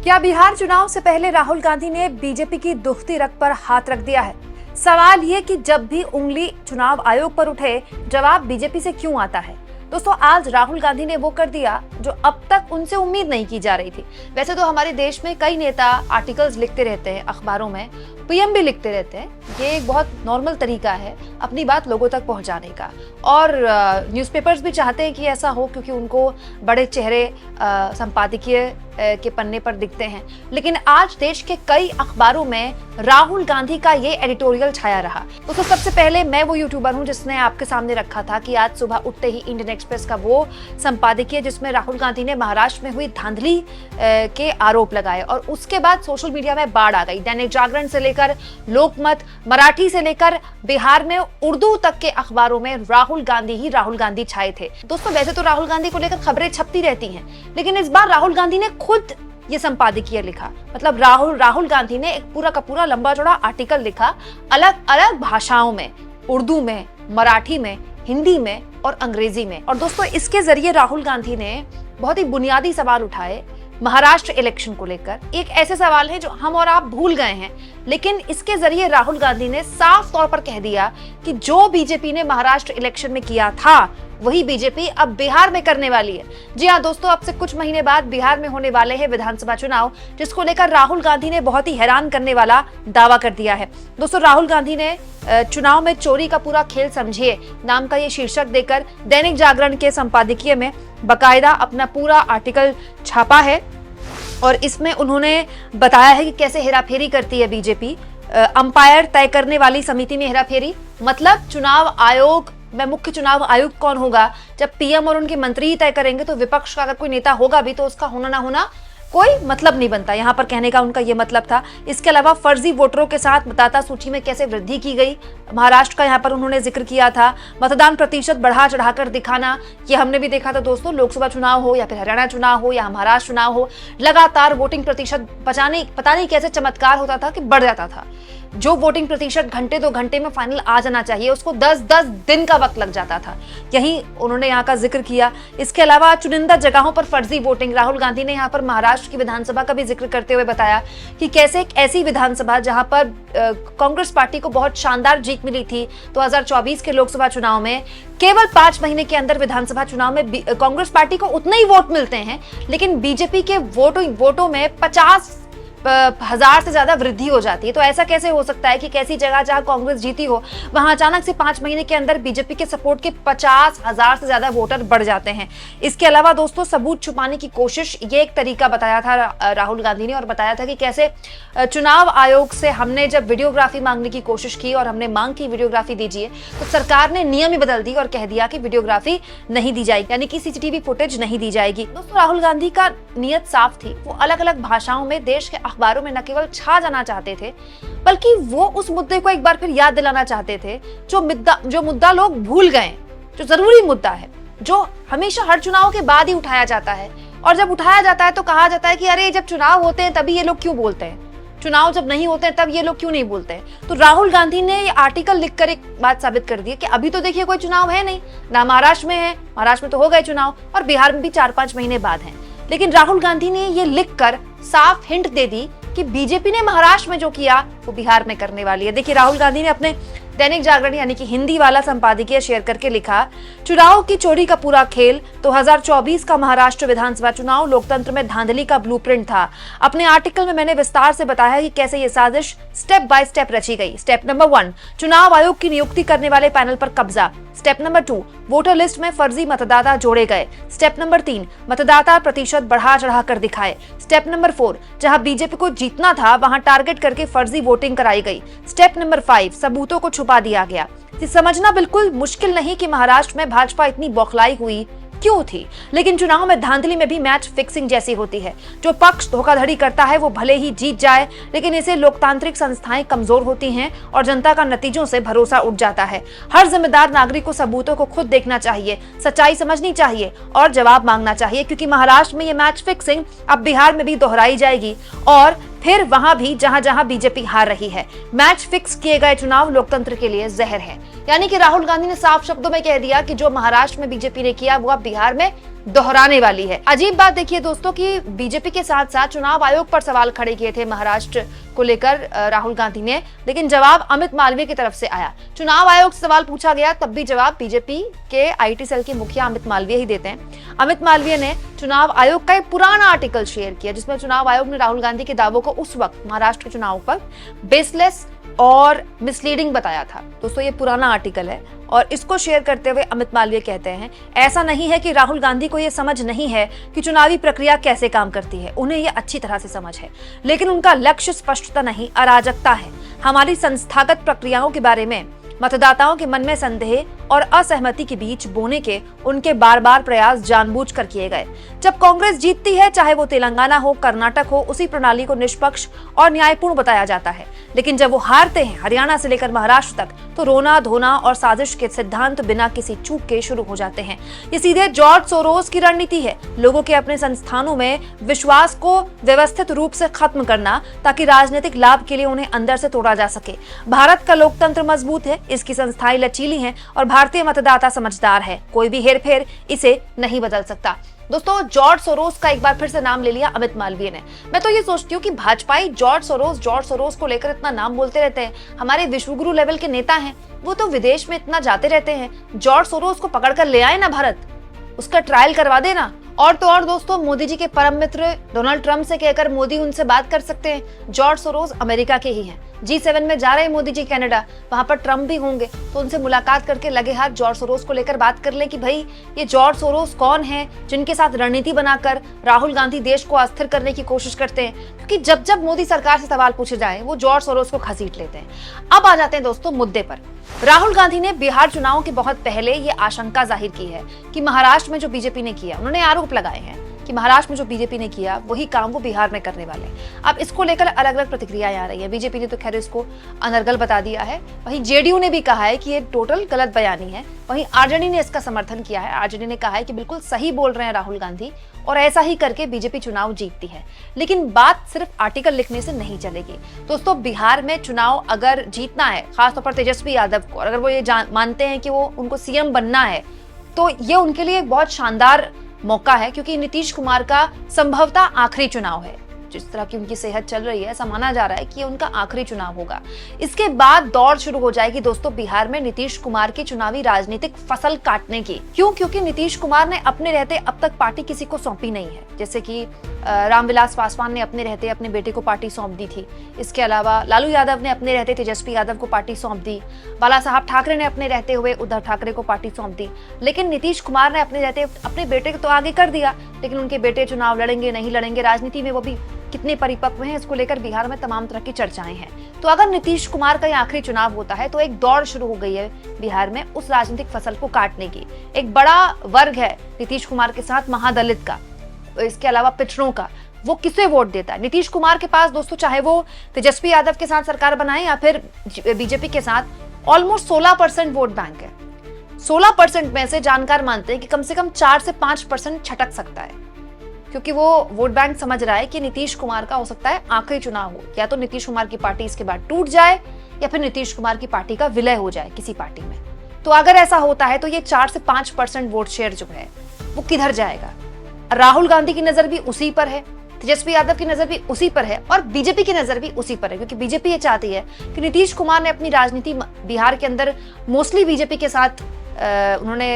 क्या बिहार चुनाव से पहले राहुल गांधी ने बीजेपी की दुखती रग पर हाथ रख दिया है? सवाल ये कि जब भी उंगली चुनाव आयोग पर उठे, जवाब बीजेपी से क्यों आता है? दोस्तों, आज राहुल गांधी ने वो कर दिया जो अब तक उनसे उम्मीद नहीं की जा रही थी। वैसे तो हमारे देश में कई नेता आर्टिकल्स लिखते रहते हैं अखबारों में, पीएम भी लिखते रहते हैं। ये एक बहुत नॉर्मल तरीका है अपनी बात लोगों तक पहुंचाने का, और न्यूज़पेपर्स भी चाहते हैं कि ऐसा हो, क्योंकि उनको बड़े चेहरे संपादकीय के पन्ने पर दिखते हैं। लेकिन आज देश के कई अखबारों में राहुल गांधी का ये एडिटोरियल छाया रहा। तो सबसे पहले मैं वो यूट्यूबर हूं जिसने आपके सामने रखा था कि आज सुबह उठते ही इंडियन एक्सप्रेस का वो संपादकीय जिसमें राहुल गांधी ने महाराष्ट्र में हुई धांधली के आरोप लगाए, और उसके बाद सोशल मीडिया में बाढ़ आ गई। दैनिक जागरण से लेकर लोकमत, मराठी से लेकर बिहार में उर्दू तक के अखबारों में राहुल गांधी छाए थे। दोस्तों, वैसे तो राहुल गांधी को लेकर खबरें छपती रहती हैं, लेकिन इस बार राहुल गांधी ने खुद ये संपादकीय लिखा। मतलब राहुल गांधी ने एक पूरा का पूरा लंबा चौड़ा आर्टिकल लिखा, अलग अलग भाषाओं में, उर्दू में, मराठी में, हिंदी में और अंग्रेजी में। और दोस्तों, इसके जरिए राहुल गांधी ने बहुत ही बुनियादी सवाल उठाए महाराष्ट्र इलेक्शन को लेकर। एक ऐसे सवाल है जो हम और आप भूल गए हैं, लेकिन इसके जरिए राहुल गांधी ने साफ तौर पर कह दिया कि जो बीजेपी ने महाराष्ट्र इलेक्शन में किया था वही बीजेपी अब बिहार में करने वाली है। जी हाँ दोस्तों, अब से कुछ महीने बाद बिहार में होने वाले हैं विधानसभा चुनाव, जिसको लेकर राहुल गांधी ने बहुत ही हैरान करने वाला दावा कर दिया है। दोस्तों, राहुल गांधी ने चुनाव में चोरी का पूरा खेल समझिए नाम का ये शीर्षक देकर दैनिक जागरण के संपादकीय में बकायदा अपना पूरा आर्टिकल छापा है, और इसमें उन्होंने बताया है कि कैसे हेराफेरी करती है बीजेपी। अंपायर तय करने वाली समिति में हेराफेरी, मतलब चुनाव आयोग में मुख्य चुनाव आयुक्त कौन होगा? जब पीएम और उनके मंत्री ही तय करेंगे तो विपक्ष का अगर कोई नेता होगा भी तो उसका होना ना होना कोई मतलब नहीं बनता। यहाँ पर कहने का उनका ये मतलब था। इसके अलावा फर्जी वोटरों के साथ मतदाता सूची में कैसे वृद्धि की गई, महाराष्ट्र का यहाँ पर उन्होंने जिक्र किया था। मतदान प्रतिशत बढ़ा चढ़ाकर दिखाना, ये हमने भी देखा था दोस्तों, लोकसभा चुनाव हो या फिर हरियाणा चुनाव हो या महाराष्ट्र चुनाव हो, लगातार वोटिंग प्रतिशत पता नहीं कैसे चमत्कार होता था कि बढ़ जाता था। जो वोटिंग प्रतिशत घंटे 2 घंटे में फाइनल आ जाना चाहिए उसको 10-10 दिन का वक्त लग जाता था। यही उन्होंने यहाँ का जिक्र किया। इसके अलावा चुनिंदा जगहों पर फर्जी वोटिंग, राहुल गांधी ने यहाँ पर महाराष्ट्र की विधानसभा का भी जिक्र करते हुए बताया कि कैसे एक ऐसी विधानसभा जहां पर कांग्रेस पार्टी को बहुत शानदार जीत मिली थी 2024 के लोकसभा चुनाव में, केवल 5 महीने के अंदर विधानसभा चुनाव में कांग्रेस पार्टी को उतने ही वोट मिलते हैं, लेकिन बीजेपी के वोटों में 50,000 से ज्यादा वृद्धि हो जाती है। तो ऐसा कैसे हो सकता है कि कैसी जगह जहां कांग्रेस जीती हो वहां अचानक से 5 महीने के अंदर बीजेपी के सपोर्ट के 50,000 से ज्यादा वोटर बढ़ जाते हैं? इसके अलावा दोस्तों, सबूत छुपाने की कोशिश, ये एक तरीका बताया था राहुल गांधी ने, और बताया था कि कैसे चुनाव आयोग से हमने जब वीडियोग्राफी मांगने की कोशिश की और हमने मांग की वीडियोग्राफी दीजिए, तो सरकार ने नियम ही बदल दी और कह दिया कि वीडियोग्राफी नहीं दी जाएगी, यानी कि सीसीटीवी फुटेज नहीं दी जाएगी। दोस्तों, राहुल गांधी का नियत साफ थी। वो अलग अलग भाषाओं में देश के अखबारों में न केवल छा जाना चाहते थे, बल्कि वो उस मुद्दे को एक बार फिर याद दिलाना चाहते थे जो मुद्दा लोग भूल गए, जो जरूरी मुद्दा है, जो हमेशा हर चुनाव के बाद ही उठाया जाता है। और जब उठाया जाता है तो कहा जाता है कि अरे जब चुनाव होते हैं तभी ये लोग क्यों बोलते हैं, चुनाव जब नहीं होते हैं तब ये लोग क्यों नहीं बोलते हैं। तो राहुल गांधी ने ये आर्टिकल लिखकर एक बात साबित कर दी कि अभी तो देखिए कोई चुनाव है नहीं, ना महाराष्ट्र में है, महाराष्ट्र में तो हो गए चुनाव, और बिहार में भी 4-5 महीने बाद हैं। लेकिन राहुल गांधी ने ये लिखकर साफ हिंट दे दी कि बीजेपी ने महाराष्ट्र में जो किया वो बिहार में करने वाली है। देखिए, राहुल गांधी ने अपने दैनिक जागरण यानी कि हिंदी वाला संपादकीय शेयर करके लिखा, चुनाव की चोरी का पूरा खेल 2024 का महाराष्ट्र विधानसभा चुनाव लोकतंत्र में धांधली का ब्लूप्रिंट था। अपने आर्टिकल में मैंने विस्तार से बताया कि कैसे ये साजिश स्टेप बाय स्टेप रची गई। स्टेप नंबर 1, चुनाव आयोग की नियुक्ति करने वाले पैनल पर कब्जा। स्टेप नंबर 2, वोटर लिस्ट में फर्जी मतदाता जोड़े गए। स्टेप नंबर 3, मतदाता प्रतिशत बढ़ा चढ़ाकर दिखाए। स्टेप नंबर 4, जहां बीजेपी को जीतना था वहां टारगेट करके फर्जी वोटिंग कराई गई। स्टेप नंबर 5, सबूतों को छुपा दिया गया। समझना बिल्कुल मुश्किल नहीं कि महाराष्ट्र में भाजपा इतनी बौखलाई हुई क्यों थी, लेकिन चुनाव में धांधली में भी मैच फिक्सिंग जैसी होती है। जो पक्ष धोखाधड़ी करता है वो भले ही जीत जाए, लेकिन इसे लोकतांत्रिक संस्थाएं कमजोर होती हैं और जनता का नतीजों से भरोसा उठ जाता है। हर जिम्मेदार नागरिक को सबूतों को खुद देखना चाहिए, सच्चाई समझनी चाहिए और जवाब मांगना चाहिए, क्योंकि महाराष्ट्र में ये मैच फिक्सिंग अब बिहार में भी दोहराई जाएगी और फिर वहां भी जहां जहां बीजेपी हार रही है। मैच फिक्स किए गए चुनाव लोकतंत्र के लिए जहर है। यानी कि राहुल गांधी ने साफ शब्दों में कह दिया कि जो महाराष्ट्र में बीजेपी ने किया वो अब बिहार में दोहराने वाली है। अजीब बात देखिए दोस्तों कि बीजेपी के साथ साथ चुनाव आयोग पर सवाल खड़े किए थे महाराष्ट्र को लेकर राहुल गांधी ने, लेकिन जवाब अमित मालवीय की तरफ से आया। चुनाव आयोग से सवाल पूछा गया तब भी जवाब बीजेपी के आईटी सेल के मुखिया अमित मालवीय ही देते हैं। अमित मालवीय ने चुनाव आयोग का एक पुराना आर्टिकल शेयर किया जिसमें चुनाव आयोग ने राहुल गांधी के दावों को उस वक्त महाराष्ट्र चुनाव पर बेसलेस और मिसलीडिंग बताया था। दोस्तों ये पुराना आर्टिकल है और इसको शेयर करते हुए अमित मालवीय कहते हैं, ऐसा नहीं है कि राहुल गांधी को ये समझ नहीं है कि चुनावी प्रक्रिया कैसे काम करती है, उन्हें ये अच्छी तरह से समझ है, लेकिन उनका लक्ष्य स्पष्टता नहीं, अराजकता है। हमारी संस्थागत प्रक्रियाओं के बारे में मतदाताओं के मन में संदेह और असहमति के बीच बोने के उनके बार बार प्रयास जानबूझकर किए गए। जब कांग्रेस जीतती है, चाहे वो तेलंगाना हो, कर्नाटक हो, उसी प्रणाली को निष्पक्ष और न्यायपूर्ण बताया जाता है, लेकिन जब वो हारते हैं हरियाणा से लेकर महाराष्ट्र तक, तो रोना धोना और साजिश के सिद्धांत बिना किसी चूक के शुरू हो जाते हैं। ये सीधे जॉर्ज सोरोस की रणनीति है, लोगों के अपने संस्थानों में विश्वास को व्यवस्थित रूप से खत्म करना ताकि राजनीतिक लाभ के लिए उन्हें अंदर से तोड़ा जा सके। भारत का लोकतंत्र मजबूत है, इसकी संस्थाएं लचीली हैं और भारतीय मतदाता समझदार है, कोई भी हेरफेर इसे नहीं बदल सकता। दोस्तों जॉर्ज सोरोस का एक बार फिर से नाम ले लिया अमित मालवीय ने। मैं तो ये सोचती हूँ कि भाजपाई जॉर्ज सोरोस को लेकर इतना नाम बोलते रहते हैं, हमारे विश्वगुरु लेवल के नेता हैं, वो तो विदेश में इतना जाते रहते हैं। जॉर्ज सोरोस को पकड़ कर ले आए ना भारत, उसका ट्रायल करवा देना। और तो और दोस्तों मोदी जी के परम मित्र डोनाल्ड ट्रंप से कहकर मोदी उनसे बात कर सकते हैं। जॉर्ज सोरोस अमेरिका के ही हैं, G7 में जा रहे हैं मोदी जी कनाडा, वहां पर ट्रंप भी होंगे, तो उनसे मुलाकात करके लगे हाथ जॉर्ज सोरोस को लेकर बात कर ले कि भाई ये जॉर्ज सोरोस कौन है जिनके साथ रणनीति बनाकर राहुल गांधी देश को अस्थिर करने की कोशिश करते हैं। क्योंकि जब जब मोदी सरकार से सवाल पूछे जाए वो जॉर्ज सोरोस को घसीट लेते हैं। अब आ जाते हैं दोस्तों मुद्दे पर। राहुल गांधी ने बिहार चुनाव के बहुत पहले ये आशंका जाहिर की है कि महाराष्ट्र में जो बीजेपी ने किया, उन्होंने आरोप लगाए हैं कि महाराष्ट्र में जो बीजेपी ने किया वही काम वो बिहार में करने वाले हैं। अब इसको लेकर अलग अलग प्रतिक्रियाएं आ रही है। बीजेपी ने तो खैर इसको अनर्गल बता दिया है, वहीं जेडीयू ने भी कहा है कि ये टोटल गलत बयानी है, वहीं आरजेडी ने इसका समर्थन किया है। आरजेडी ने कहा है कि बिल्कुल सही बोल रहे हैं राहुल गांधी और ऐसा ही करके बीजेपी चुनाव जीतती है। लेकिन बात सिर्फ आर्टिकल लिखने से नहीं चलेगी दोस्तों। बिहार में चुनाव अगर जीतना है, खासतौर पर तेजस्वी यादव को, अगर वो ये मानते हैं कि वो उनको सीएम बनना है, तो ये उनके लिए एक बहुत शानदार मौका है, क्योंकि नीतीश कुमार का संभवतः आखिरी चुनाव है। जिस तरह की उनकी सेहत चल रही है, ऐसा माना जा रहा है कि ये उनका आखिरी चुनाव होगा। इसके बाद दौड़ शुरू हो जाएगी दोस्तों बिहार में नीतीश कुमार की चुनावी राजनीतिक फसल काटने की। क्यों? क्योंकि नीतीश कुमार ने अपने रहते अब तक पार्टी किसी को सौंपी नहीं है। जैसे कि रामविलास पासवान ने अपने रहते अपने बेटे को पार्टी सौंप दी थी। इसके अलावा लालू यादव ने अपने रहते तेजस्वी यादव को पार्टी सौंप दी। बाला साहब ठाकरे ने अपने रहते हुए उद्धव ठाकरे को पार्टी सौंप दी। लेकिन नीतीश कुमार ने अपने रहते अपने बेटे को तो आगे कर दिया, लेकिन उनके बेटे चुनाव लड़ेंगे नहीं लड़ेंगे, राजनीति में वो भी कितने परिपक्व हैं, इसको लेकर बिहार में तमाम तरह की चर्चाएं हैं। तो अगर नीतीश कुमार का ये आखिरी चुनाव होता है तो एक दौड़ शुरू हो गई है बिहार में उस राजनीतिक फसल को काटने की। एक बड़ा वर्ग है नीतीश कुमार के साथ महादलित का, इसके अलावा पिछड़ों का, वो किसे वोट देता है। नीतीश कुमार के पास दोस्तों चाहे वो तेजस्वी यादव के साथ सरकार बनाए या फिर बीजेपी के साथ, ऑलमोस्ट 16% वोट बैंक है। 16% में से जानकार मानते हैं कि कम से कम 4 से 5% छटक सकता है, क्योंकि वो वोट बैंक समझ रहा है कि नीतीश कुमार का हो सकता है आखिरी चुनाव हो, या तो नीतीश कुमार की पार्टी इसके बाद टूट जाए या फिर नीतीश कुमार की पार्टी का विलय हो जाए किसी पार्टी में। तो अगर ऐसा होता है तो ये 4 से 5% वोट शेयर जो है वो किधर जाएगा। राहुल गांधी की नजर भी उसी पर है, तेजस्वी यादव की नजर भी उसी पर है और बीजेपी की नजर भी उसी पर है, क्योंकि बीजेपी ये चाहती है कि नीतीश कुमार ने अपनी राजनीति बिहार के अंदर मोस्टली बीजेपी के साथ उन्होंने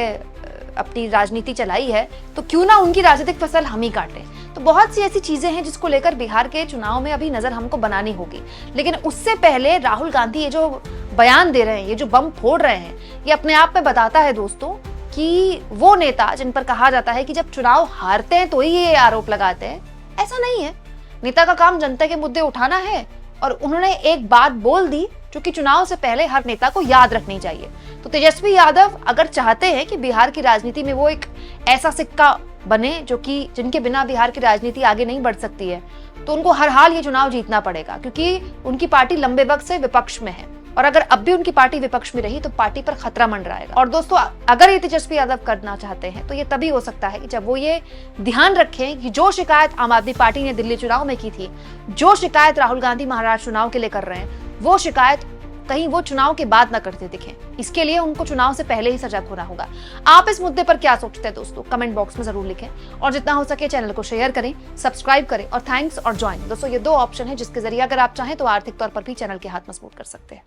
अपनी राजनीति चलाई है, तो क्यों ना उनकी राजनीतिक फसल हम ही काटें। तो बहुत सी ऐसी चीजें हैं जिसको लेकर बिहार के चुनाव में अभी नजर हमको बनानी होगी। लेकिन उससे पहले राहुल गांधी ये जो बयान दे रहे हैं, ये जो बम फोड़ रहे हैं, ये अपने आप में बताता है दोस्तों कि वो नेता जिन पर कहा जाता है कि जब चुनाव हारते हैं तो ही ये आरोप लगाते हैं, ऐसा नहीं है। नेता का काम जनता के मुद्दे उठाना है और उन्होंने एक बात बोल दी जो कि चुनाव से पहले हर नेता को याद रखनी चाहिए। तो तेजस्वी यादव अगर चाहते हैं कि बिहार की राजनीति में वो एक ऐसा सिक्का बने जो कि जिनके बिना बिहार की राजनीति आगे नहीं बढ़ सकती है, तो उनको हर हाल ये चुनाव जीतना पड़ेगा, क्योंकि उनकी पार्टी लंबे वक्त से विपक्ष में है और अगर अब भी उनकी पार्टी विपक्ष में रही तो पार्टी पर खतरा मंडराएगा। और दोस्तों अगर ये तेजस्वी यादव करना चाहते हैं तो ये तभी हो सकता है कि जब वो ये ध्यान रखें कि जो शिकायत आम आदमी पार्टी ने दिल्ली चुनाव में की थी, जो शिकायत राहुल गांधी महाराष्ट्र चुनाव के लिए कर रहे हैं, वो शिकायत कहीं वो चुनाव के बाद न करते दिखें। इसके लिए उनको चुनाव से पहले ही सजग होना होगा। आप इस मुद्दे पर क्या सोचते हैं दोस्तों, कमेंट बॉक्स में जरूर लिखें और जितना हो सके चैनल को शेयर करें, सब्सक्राइब करें और थैंक्स और ज्वाइन। दोस्तों ये 2 ऑप्शन है जिसके जरिए अगर आप चाहें तो आर्थिक तौर पर भी चैनल के हाथ मजबूत कर सकते हैं।